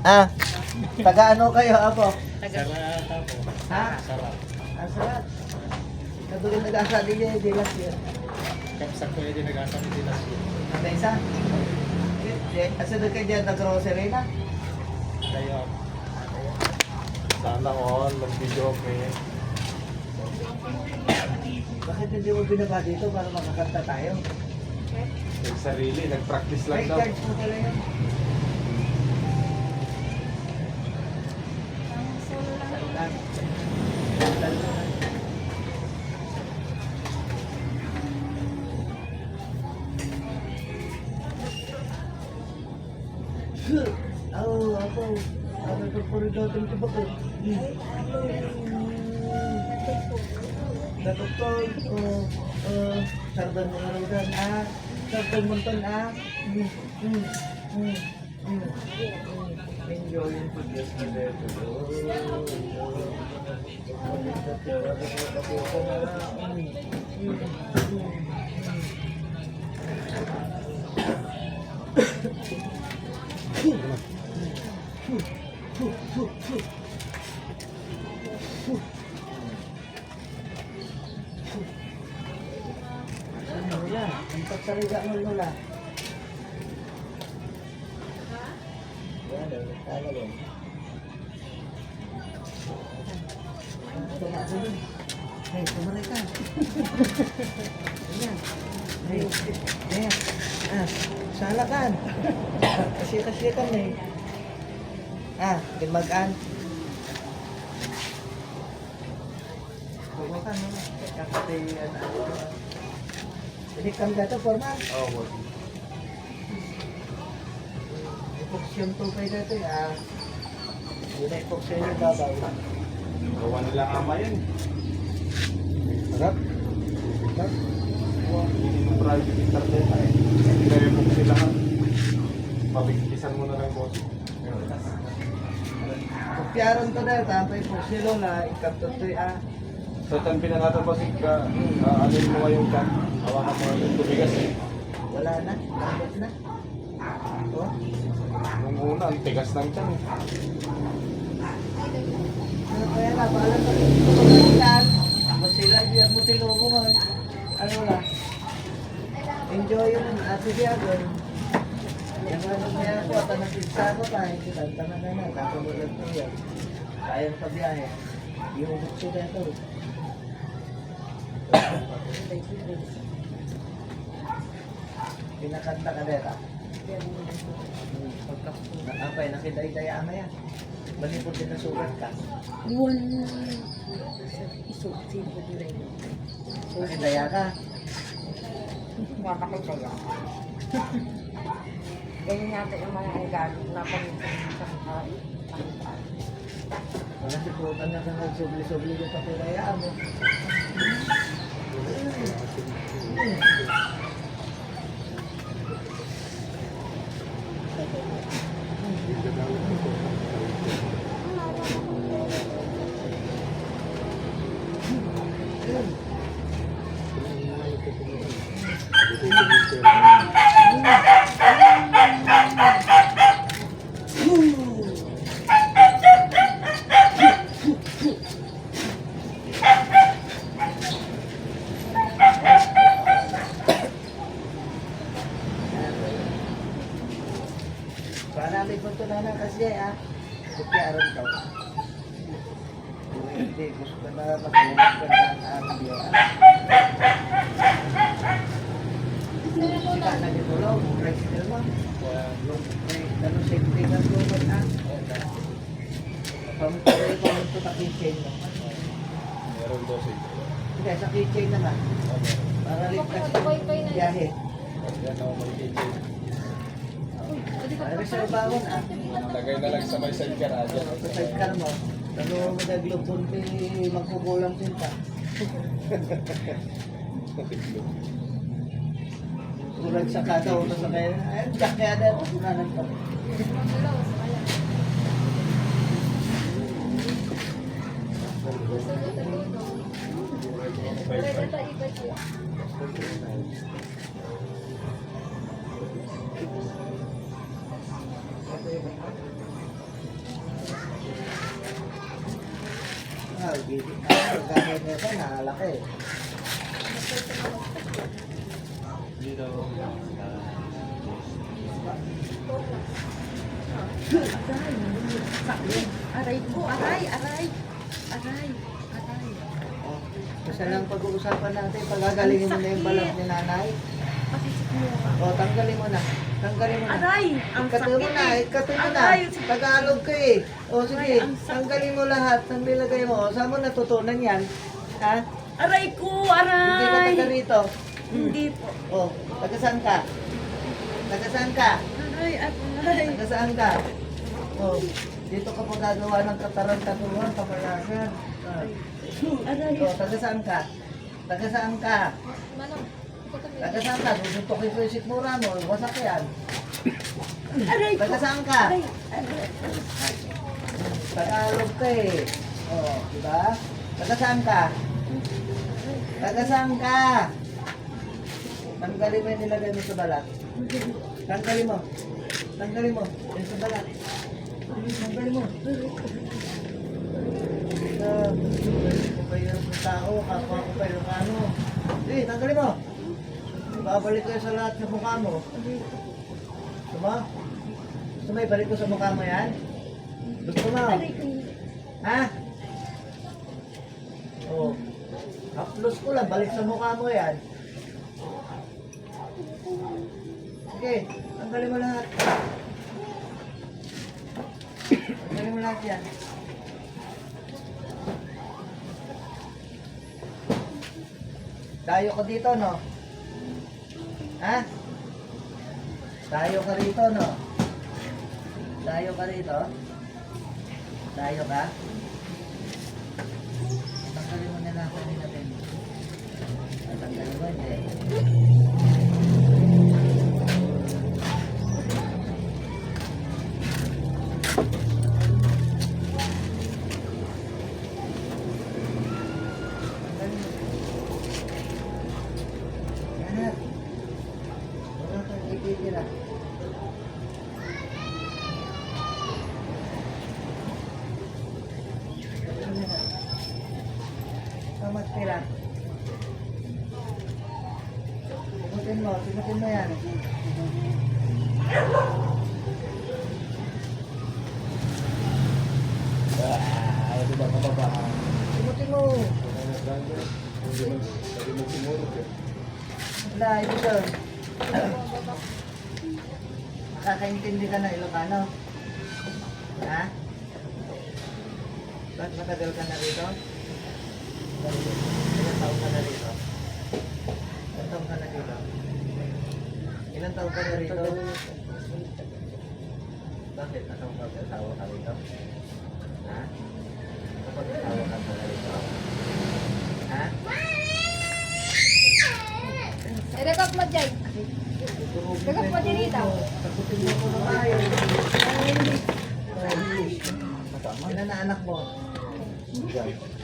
Ah, taga ano kayo, Apo? Sarata po. Ha? Sarap. Asarat. Kadulong nag-asa din niya, di last year. Kapsak ko yung nag-asam din last year. Ang isa? Asa doon kayo dyan, nag-grocery na? Kaya, sana all, mag-video okay. Bakit hindi mo binaba dito para makakanta tayo? Yung sarili, nag-practice lang May daw. cards mo pala yan. Lang. Oh, ako. Ano ito po rin natin ito ba ko? Natutol. Sarban mo nga rin. Sarban mo ito. Enjoy yung pag-yes na dito. Ano yan? Ang pagsaliga mo nula. Yan, tala ba? Tuma ko yun. Hey, tumaray ka. Ayan. Hey, ayan. Salakan. Kasi kan eh. Dimagaan. Bukan mo. Kakatay yan. Jadi kam gato formal. Oo, oh, Epoksyon to kayo dito eh. Yun ay epoksyon yung babaw. gawa nila ama yan. Harap. Harap. Hindi mo private internet ay. Nire-remove sila ha. Pabigkisan mo na lang boss. Kopyaron to dahil tampay epoksyon na ikapto to So, tan pinangatan pa si alin mo ngayong kan. Hawakan mo yung tubigas eh. wala na. Lambot na. Oh. Nung una, ang tigas ng tiyan eh. Ano kaya na, paalam pa rin ito pagkailan. Masila, diyan mo tinulungan. Ano na? Enjoy yun. Ate Diagon. Yung ano niya ako, at nasigsa ko pa. Hindi tantana na na. Kakabulad ko yan. Kayang pabiyahe. Yung bukso na ito. Pinakanta ka deta. Apay, nakiday-daya na yan. Balipod din na sugat ka. Nakidaya ka. Nakakitaya. Ganyan natin yung mga ugali na pamitin sa hari. Wala si Prutan na kang nagsubli-subli yung papirayaan mo. Para may punto na na kasi Kupyaron ka. Hindi, gusto na makinig ka na ang video. Sika na ditulong, tricycle mo. Ano safety ka tulong na. Pamunto ka keychain mo. Meron daw sa ito. Hindi, sa keychain naman. Para ligtas yung biyahe. Yan ako mag-kitchen. Ay, sa bangon Lagay na lang sa may sidecar dyan. Sa sidecar mo. Pero madaglubon magkukulang sinta. Kulag sa kada uto sa kaya. Ayun, jack kaya dahil kukunanan ka. Gagawin nito, nakalaki. Dito. Aray ko, aray, aray. Aray, aray. Oh, basta lang pag-uusapan natin, pagagalingin mo na yung balat ni nanay. Pakisip mo ka. O, tanggalin mo na. Tanggalin mo na. Aray! Ang Ikatuloy mo sakit na, eh. ikatuloy mo na. Aray! Tagalog ka eh. O sige, Aray, ang sakit. tanggalin mo lahat ng nilagay mo. Saan mo natutunan yan? Ha? Aray ko, Hindi ka taga aray! rito. Hindi po. O, taga saan ka? Taga saan ka? Aray, aray. Taga saan ka? O, dito ka pa gagawa ng katarang-katuruan, kamalasan. Aray. O, taga saan ka? Taga saan ka? Taga saan ka? Susuntokin ko yung sikmura mo. Wasak yan. Aray ko. Taga saan ka? Aray, aray. Tagalog ka eh. O, diba? Taga saan ka? Taga saan ka? Tanggalin mo yung nilagay mo sa balat. Tanggalin mo. Tanggalin mo. Yung sa balat. Tanggalin mo. Kung pa yung tao, kapwa ko pa yung ano. Sige, tanggalin mo. Babalik ko sa lahat ng mukha mo. Gusto mo? Gusto mo ibalik ko sa mukha mo yan? Gusto mo? Ha? Oo. Upload ko lang, balik sa mukha mo yan. Sige, tanggalin mo lahat. Tanggalin mo lahat yan. Tayo ko dito, no? Ha? Tayo ka rito, no? Tayo ka rito? Tayo ka? Tanggalin mo na lang kanina din. Tanggalin mo, hindi. Tanggalin mo. Anak, wala kang ititira. Tamat tira. Simutin mo yan. Di ba kababahan? Simutin mo. Sabi mo sumulog eh. Wala, ito. Nakakaintindi ka na Ilocano? Ha? Ba't matagal ka na rito? Ilan taon ka na rito? Ilan taon ka na rito? Ilan taon ka na rito? Bakit? Anong pag-asawa ka rito? Ha? Kapag-asawa ka na rito? Ha? Rekap mo dyan. Rekap mo din dito. Takutin mo ko na tayo. Ilan na anak mo?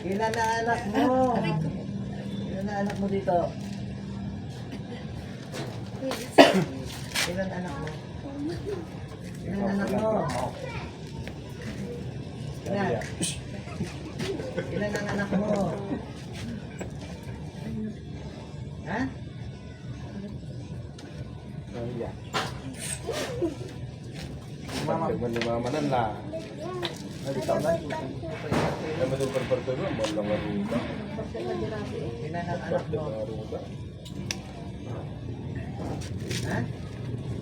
Ilan na anak mo? Ilan na anak mo dito? Ilan anak mo? Ilan anak mo? Ilan? Ilan ang anak mo? Ha? Iya. Mama, mama nan lah. Ay, taon na. Ay, madupar-parto na. Malang aruga. Ilan ang anak mo? Aruga. Ha?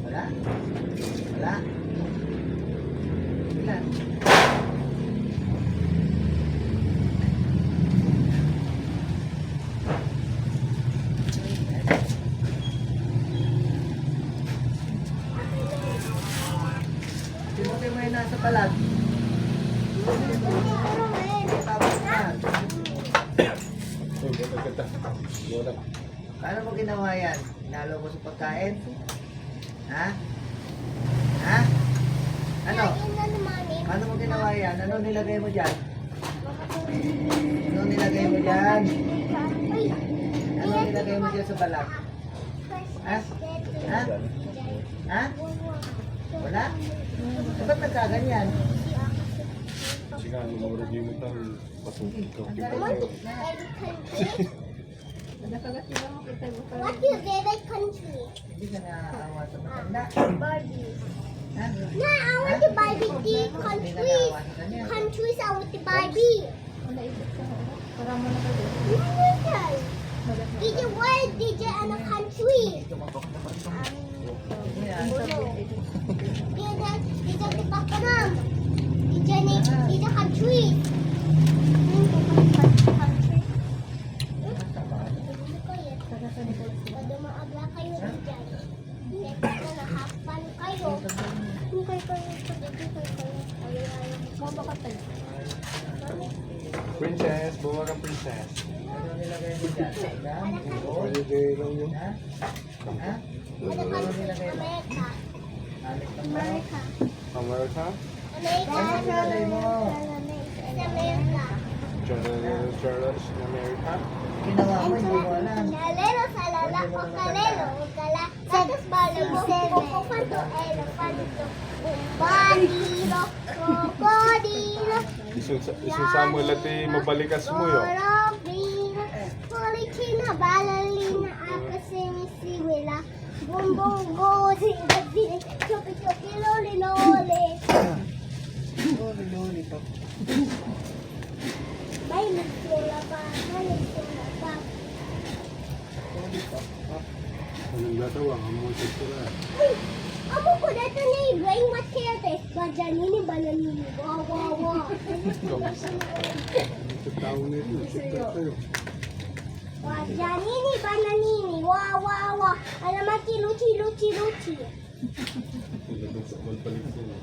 Wala? Wala? Ilan? Simutin mo yung nasa palag. Tapos na. Uy, ganda. Wala. Paano mo ginawa yan? Inalo mo sa pagkain? Ha? Ha? Ano? Paano mo ginawa yan? Ano nilagay mo dyan? Ano nilagay mo dyan? Ano nilagay mo dyan sa balat? Ha? Ha? Ha? Wala? Eh, ba't nagkaganyan? Sige, ano mo review mo tayo. Pasugin ka. Nakagat sila mo kita mo. What's your favorite country? Hindi ka naaawa sa matanda. Barbie. Ha? No, I want to Barbie the Hindi ka countries. naawa sa kanya. Countries, I want to Barbie. Ang naisip sa ako. Para mo na kayo. Did you what? Did you in a country? Yan. Did you the Bakanam? Did you country? Pwede maagla kayo dyan. Kaya nakapan kayo. Hindi kayo Mga baka tayo. Princess, buwa ka princess. Ano nilagay mo dyan? Yan. Holiday lang yun. Ha? Ha? Ano country? America. Alit ka mo. America. America? America. Ano nilagay mo? Sa America. Charles in America? Ginawa mo, hindi mo alam. Kalelo sa lala ko kalelo. Kala. Tapos bala mo. Kukupanto elefanto. Bumbadilo. Krokodilo. Isu Samuel ati mabalikas mo yo. Korobino. Polichina. Balalina. Apasimisibila. Bumbong gozi. Chupi chupi loli loli. Loli, loli pa. Bay nagtula pa. Nagtula pa. Loli pa. Anong gatawa? Ang mga sektora. Ay, amo ko dito na i-bring materials. Bajanini, bananini. Wow, wow, wow. Ito tao na ito. Sektor. Bajanini, bananini. Wow, wow, wow. Alam mo, luchi, luchi, luchi. Ilabas sa malpalit sila.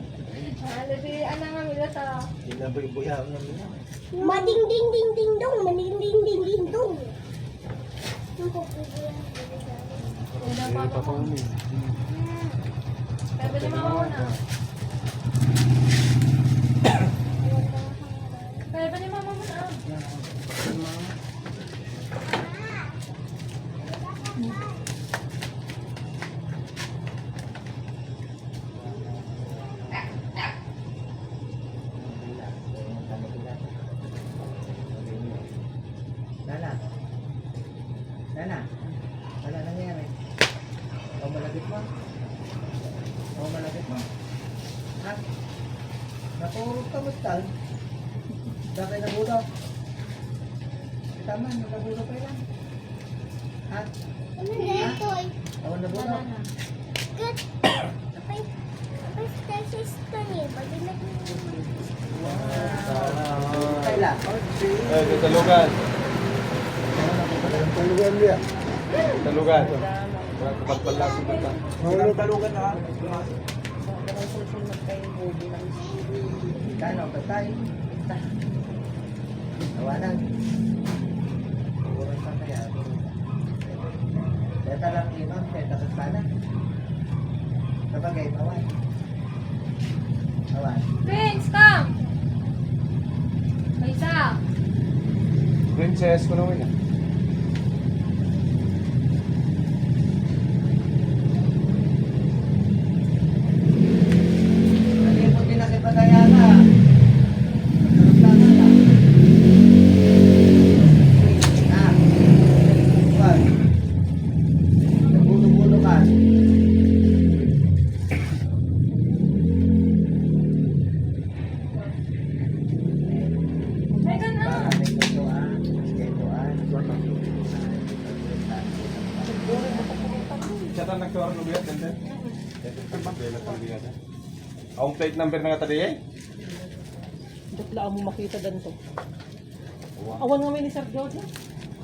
Alabi, ano nga nila sa... Binaboy-boyaw namin yan. Mading, ding, ding, ding, dong. Mading, ding, ding, ding, dong. Eh, papauni. Kaya ba ni mama mo na? Kaya ba ni mama mo na? Nana. Nana. Ano nangyari? O malapit mo? O malapit mo? Ha? Natulog ka mo tal? Dati nabulo? Tama, nabulo pa yan. Ha? Ano na ito eh? O nabulo? Good. Apay, sister niya. Bagay na Kailan? Eh, sa talugan. Talugan niya. Talugan. Wala ka pagpalasin ka ta. Talugan na. Kano, patay. Tawanan. Puro sa kaya. Kaya talang imam, kaya talang sana. Sabagay, awan. Awan. Prince, come! May isa! Princess ko naman yan. Nalipot din na kay Pagayana. Sana lang. Ah. Wag. Nabulo-bulo ka. May ka na! May tutuan. Tutuan. Chata nagtuwar ng bigat, ganda. Bela ng bigat. Ang plate number na tadi eh? Bukla mo makita ganito. Awan nga may ni Sir George.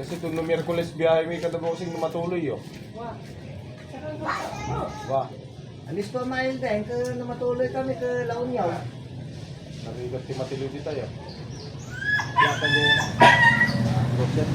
Kasi ito no Miyerkules biyahe may kadabosing na matuloy yo. Wah. Alis pa mail din, ka namatuloy kami ka Launyaw. Narigat ti matilo di tayo. Yata niya. Rocket.